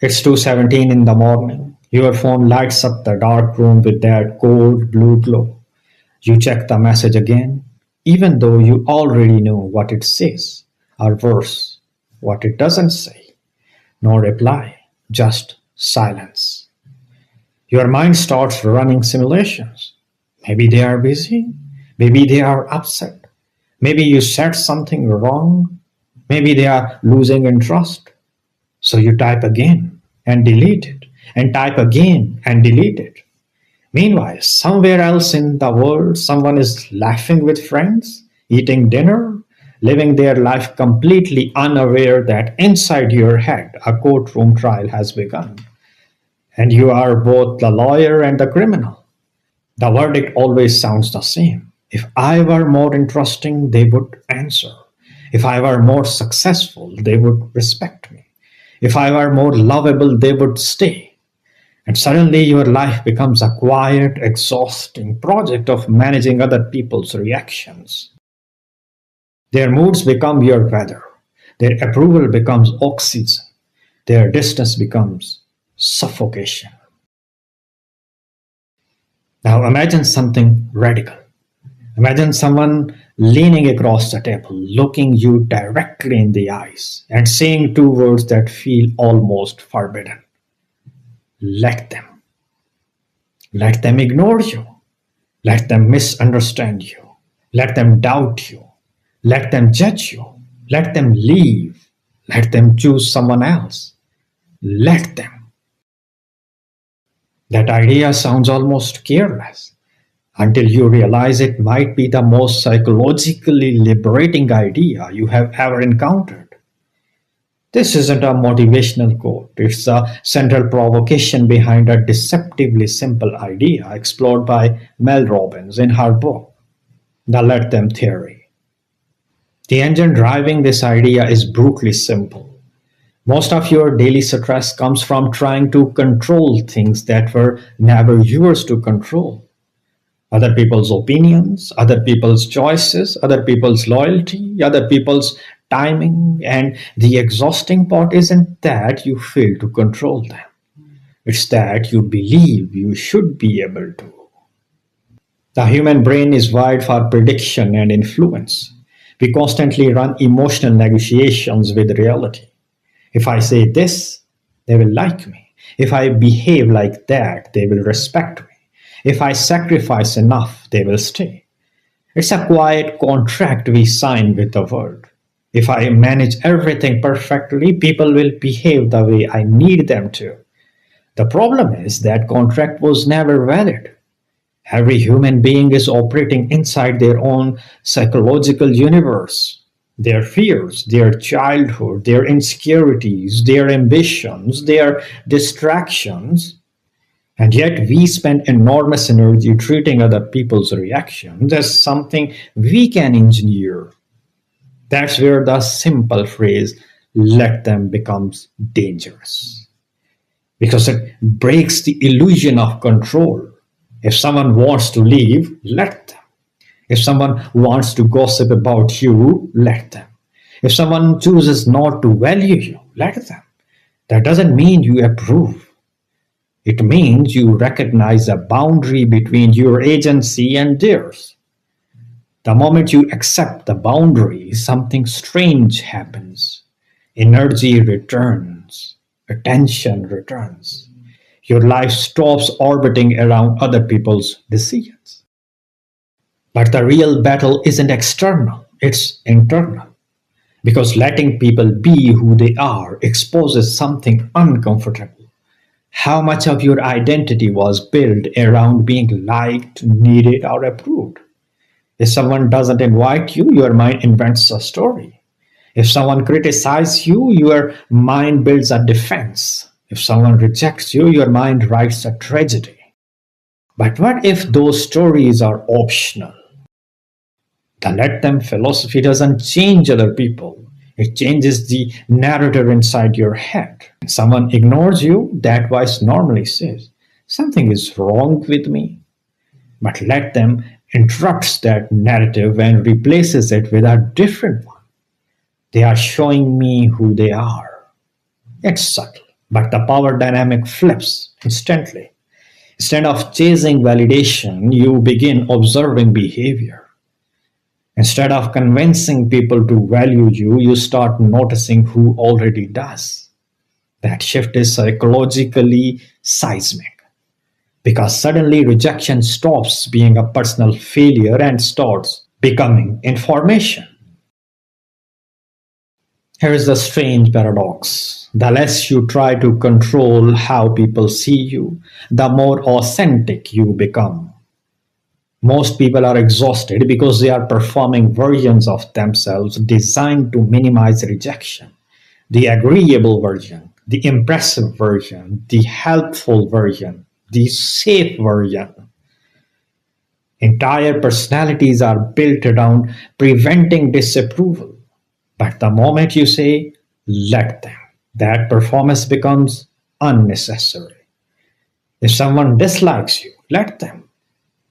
It's 2:17 in the morning. Your phone lights up the dark room with that cold blue glow. You check the message again, even though you already know what it says, or worse, what it doesn't say. No reply, just silence. Your mind starts running simulations. Maybe they are busy. Maybe they are upset. Maybe you said something wrong. Maybe they are losing interest. So you type again and delete it, and type again and delete it. Meanwhile, somewhere else in the world, someone is laughing with friends, eating dinner, living their life completely unaware that inside your head a courtroom trial has begun. And you are both the lawyer and the criminal. The verdict always sounds the same. If I were more interesting, they would answer. If I were more successful, they would respect me. If I were more lovable, they would stay. And suddenly your life becomes a quiet, exhausting project of managing other people's reactions. Their moods become your weather. Their approval becomes oxygen. Their distance becomes suffocation. Now imagine something radical. Imagine someone leaning across the table, looking you directly in the eyes, and saying two words that feel almost forbidden. Let them. Let them ignore you. Let them misunderstand you. Let them doubt you. Let them judge you. Let them leave. Let them choose someone else. Let them. That idea sounds almost careless until you realize it might be the most psychologically liberating idea you have ever encountered. This isn't a motivational quote, it's a central provocation behind a deceptively simple idea explored by Mel Robbins in her book, The Let Them Theory. The engine driving this idea is brutally simple. Most of your daily stress comes from trying to control things that were never yours to control. Other people's opinions, other people's choices, other people's loyalty, other people's timing, and the exhausting part isn't that you fail to control them. It's that you believe you should be able to. The human brain is wired for prediction and influence. We constantly run emotional negotiations with reality. If I say this, they will like me. If I behave like that, they will respect me. If I sacrifice enough, they will stay. It's a quiet contract we sign with the world. If I manage everything perfectly, people will behave the way I need them to. The problem is that contract was never valid. Every human being is operating inside their own psychological universe. Their fears, their childhood, their insecurities, their ambitions, their distractions. And yet we spend enormous energy treating other people's reactions as something we can engineer. That's where the simple phrase, let them, becomes dangerous. Because it breaks the illusion of control. If someone wants to leave, let them. If someone wants to gossip about you, let them. If someone chooses not to value you, let them. That doesn't mean you approve. It means you recognize a boundary between your agency and theirs. The moment you accept the boundary, something strange happens. Energy returns. Attention returns. Your life stops orbiting around other people's decisions. But the real battle isn't external, it's internal. Because letting people be who they are exposes something uncomfortable. How much of your identity was built around being liked, needed, or approved? If someone doesn't invite you, your mind invents a story. If someone criticizes you, your mind builds a defense. If someone rejects you, your mind writes a tragedy. But what if those stories are optional? The let them philosophy doesn't change other people. It changes the narrative inside your head. When someone ignores you, that voice normally says, something is wrong with me. But let them interrupts that narrative and replaces it with a different one. They are showing me who they are. It's subtle. But the power dynamic flips instantly. Instead of chasing validation, you begin observing behavior. Instead of convincing people to value you, you start noticing who already does. That shift is psychologically seismic because suddenly rejection stops being a personal failure and starts becoming information. Here is the strange paradox. The less you try to control how people see you, the more authentic you become. Most people are exhausted because they are performing versions of themselves designed to minimize rejection. The agreeable version, the impressive version, the helpful version, the safe version. Entire personalities are built around preventing disapproval. But the moment you say, let them, that performance becomes unnecessary. If someone dislikes you, let them.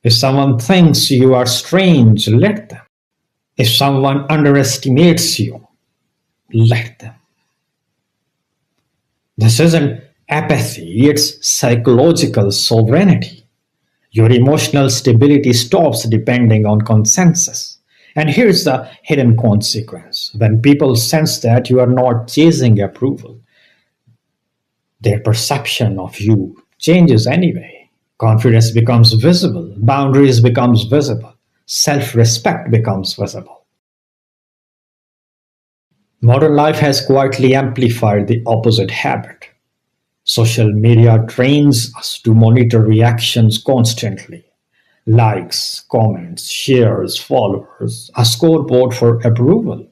If someone thinks you are strange, let them. If someone underestimates you, let them. This isn't apathy, it's psychological sovereignty. Your emotional stability stops depending on consensus. And here's the hidden consequence. When people sense that you are not chasing approval, their perception of you changes anyway. Confidence becomes visible, boundaries becomes visible, self-respect becomes visible. Modern life has quietly amplified the opposite habit. Social media trains us to monitor reactions constantly. Likes, comments, shares, followers, a scoreboard for approval.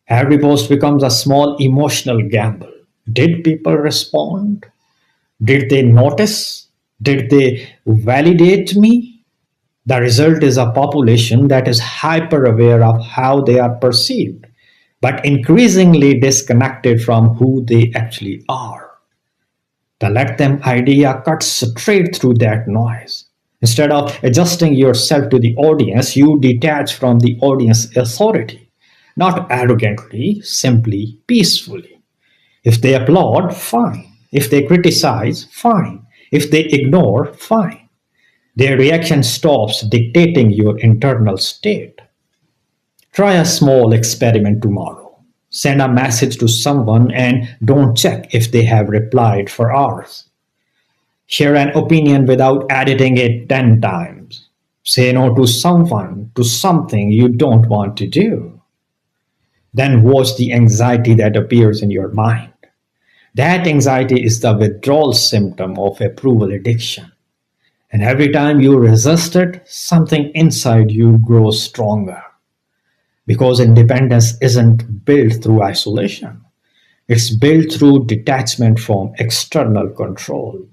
Every post becomes a small emotional gamble. Did people respond? Did they notice? Did they validate me? The result is a population that is hyper aware of how they are perceived, but increasingly disconnected from who they actually are. The let them idea cuts straight through that noise. Instead of adjusting yourself to the audience, you detach from the audience authority. Not arrogantly, simply peacefully. If they applaud, fine. If they criticize, fine. If they ignore, fine. Their reaction stops dictating your internal state. Try a small experiment tomorrow. Send a message to someone and don't check if they have replied for hours. Share an opinion without editing it 10 times. Say no to someone, to something you don't want to do. Then watch the anxiety that appears in your mind. That anxiety is the withdrawal symptom of approval addiction. And every time you resist it, something inside you grows stronger. Because independence isn't built through isolation, it's built through detachment from external control.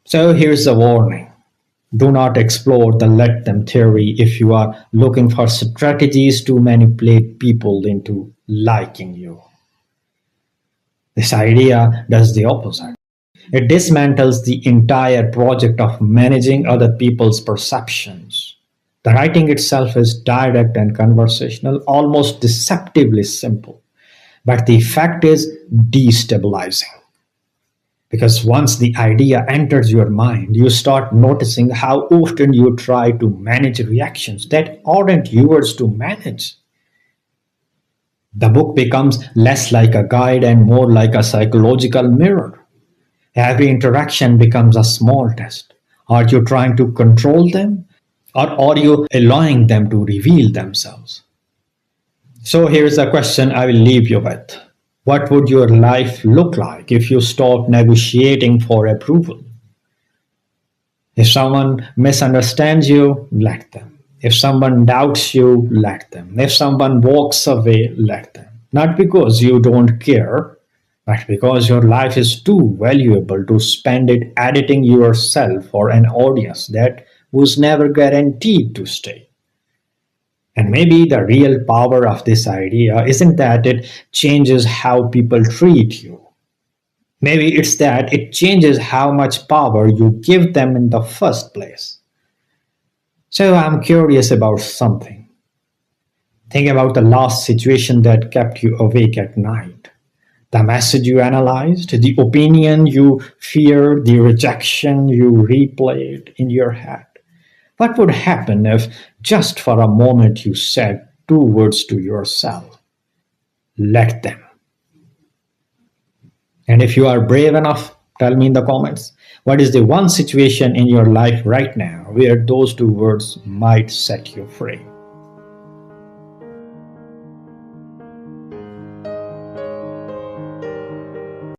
So here's a warning. Do not explore the let them theory if you are looking for strategies to manipulate people into liking you. This idea does the opposite. It dismantles the entire project of managing other people's perceptions. The writing itself is direct and conversational, almost deceptively simple, but the effect is destabilizing. Because once the idea enters your mind, you start noticing how often you try to manage reactions that aren't yours to manage. The book becomes less like a guide and more like a psychological mirror. Every interaction becomes a small test. Are you trying to control them? Or are you allowing them to reveal themselves? So here's a question I will leave you with. What would your life look like if you stopped negotiating for approval? If someone misunderstands you, let them. If someone doubts you, let them. If someone walks away, let them. Not because you don't care, but because your life is too valuable to spend it editing yourself for an audience that was never guaranteed to stay. And maybe the real power of this idea isn't that it changes how people treat you. Maybe it's that it changes how much power you give them in the first place. So I'm curious about something. Think about the last situation that kept you awake at night. The message you analyzed, the opinion you feared, the rejection you replayed in your head. What would happen if just for a moment you said two words to yourself? Let them. And if you are brave enough, tell me in the comments, what is the one situation in your life right now where those two words might set you free?